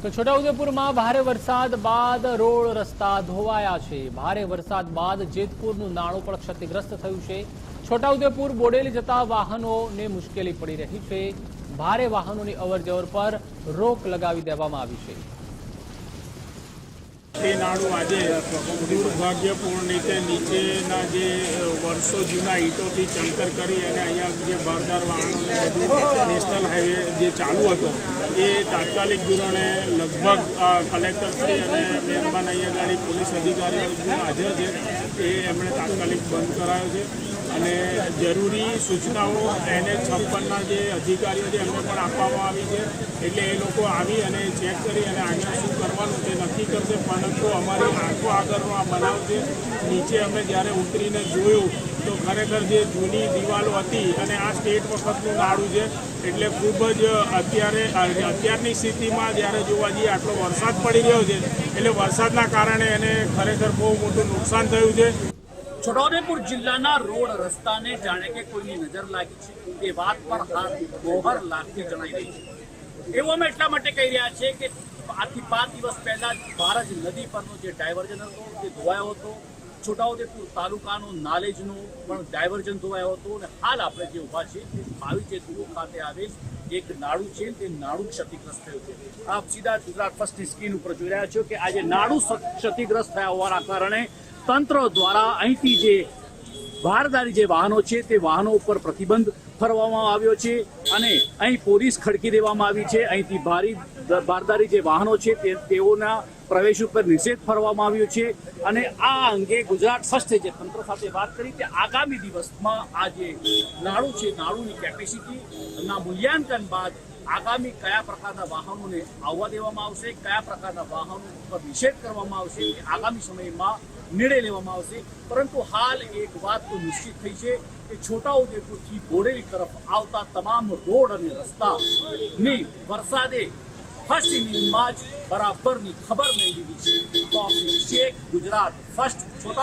તો છોટાઉદેપુરમાં ભારે વરસાદ બાદ રોડ રસ્તા ધોવાયા છે। ભારે વરસાદ બાદ જેતપુરનું નાળું પણ ક્ષતિગ્રસ્ત થયું છે। છોટાઉદેપુર બોડેલી જતા વાહનોને મુશ્કેલી પડી રહી છે। ભારે વાહનોની અવરજવર પર રોક લગાવી દેવામાં આવી છે। નાળું આજે દુર્ભાગ્યપૂર્ણ રીતે નીચેના જે વર્ષો જૂના ઈંટોથી ચંકર કરી અને અહીંયા જે ભારદાર વાહનોને બધું નેશનલ હાઈવે જે ચાલુ હતો એ તાત્કાલિક ધોરણે લગભગ કલેક્ટરશ્રી અને મહેરબાન અહીંયા ગાડી પોલીસ અધિકારીઓ હાજર છે એ એમણે તાત્કાલિક બંધ કરાયો છે અને જરૂરી સૂચનાઓ NH56ના જે અધિકારીઓ છે એમને પણ આપવામાં આવી છે। એટલે એ લોકો આવી અને ચેક કરી અને આગળ શું કરવાનું તે નક્કી કરશે। પરંતુ અમારી આંખો આગળનો આ બનાવ છે। નીચે અમે જ્યારે ઉતરીને જોયું તો ખરેખર જે જૂની દિવાલો હતી અને આ સ્ટેટ વખતનું નાળું છે એટલે ખૂબ જ અત્યારની સ્થિતિમાં જ્યારે જોવા જઈએ આટલો વરસાદ પડી રહ્યો છે એટલે વરસાદના કારણે એને ખરેખર બહુ મોટું નુકસાન થયું છે। છોટાઉદેપુર જિલ્લાના રોડ રસ્તાને જાણે કે કોઈની નજર લાગી છે એ વાત પર હાથ ગોહર લાગતી જણાઈ રહી છે। એવું અમે એટલા માટે કહી રહ્યા છે કે આજથી 5 દિવસ પહેલા ભારજ નદી પરનો જે ડાયવર્ઝન હતો તે ધોવાયો હતો। છોટાઉદેપુર તાલુકાનો નાલેજનો પણ ડાયવર્ઝન ધોવાયો હતો અને હાલ આપણે જે ઊભા છે તે 22 જેતપુર ખાતે આવેલ એક નાળું છે તે નાળું ક્ષતિગ્રસ્ત થયું છે। આપ સીધા ગુજરાત ફર્સ્ટની સ્ક્રીન ઉપર જોઈ રહ્યા છો કે આજે નાળું ક્ષતિગ્રસ્ત થયા હોવાના કારણે તંત્ર દ્વારા અહીંથી જે ભારદારી જે વાહનો છે તે વાહનો ઉપર પ્રતિબંધ ફરવામાં આવ્યો છે અને અહીં પોલીસ ખડકી દેવામાં આવી છે। અહીંથી ભારદારી જે વાહનો છે તેઓના પ્રવેશ ઉપર નિષેધ ફરવામાં આવ્યો છે અને આ અંગે ગુજરાત ફર્સ્ટે જે તંત્ર સાથે વાત કરી કે આગામી દિવસમાં આ જે નાળું છે નાળુની કેપેસિટીના મૂલ્યાંકન બાદ આગામી કયા પ્રકારના વાહનોને આવવા દેવામાં આવશે, કયા પ્રકારના વાહનો પર નિષેધ કરવામાં આવશે એ આગામી સમયમાં નિર્ણય લેવામાં આવશે। પરંતુ હાલ એક વાત તો નિશ્ચિત થઈ છે કે છોટાઉદેપુરથી બોડેલી તરફ આવતા તમામ રોડ અને રસ્તાની વરસાદે ફર્સ્ટ ઇનિંગમાં જ બરાબરની ખબર નહીં લીધી છે। તો શેખ ગુજરાત ફર્સ્ટ છોટા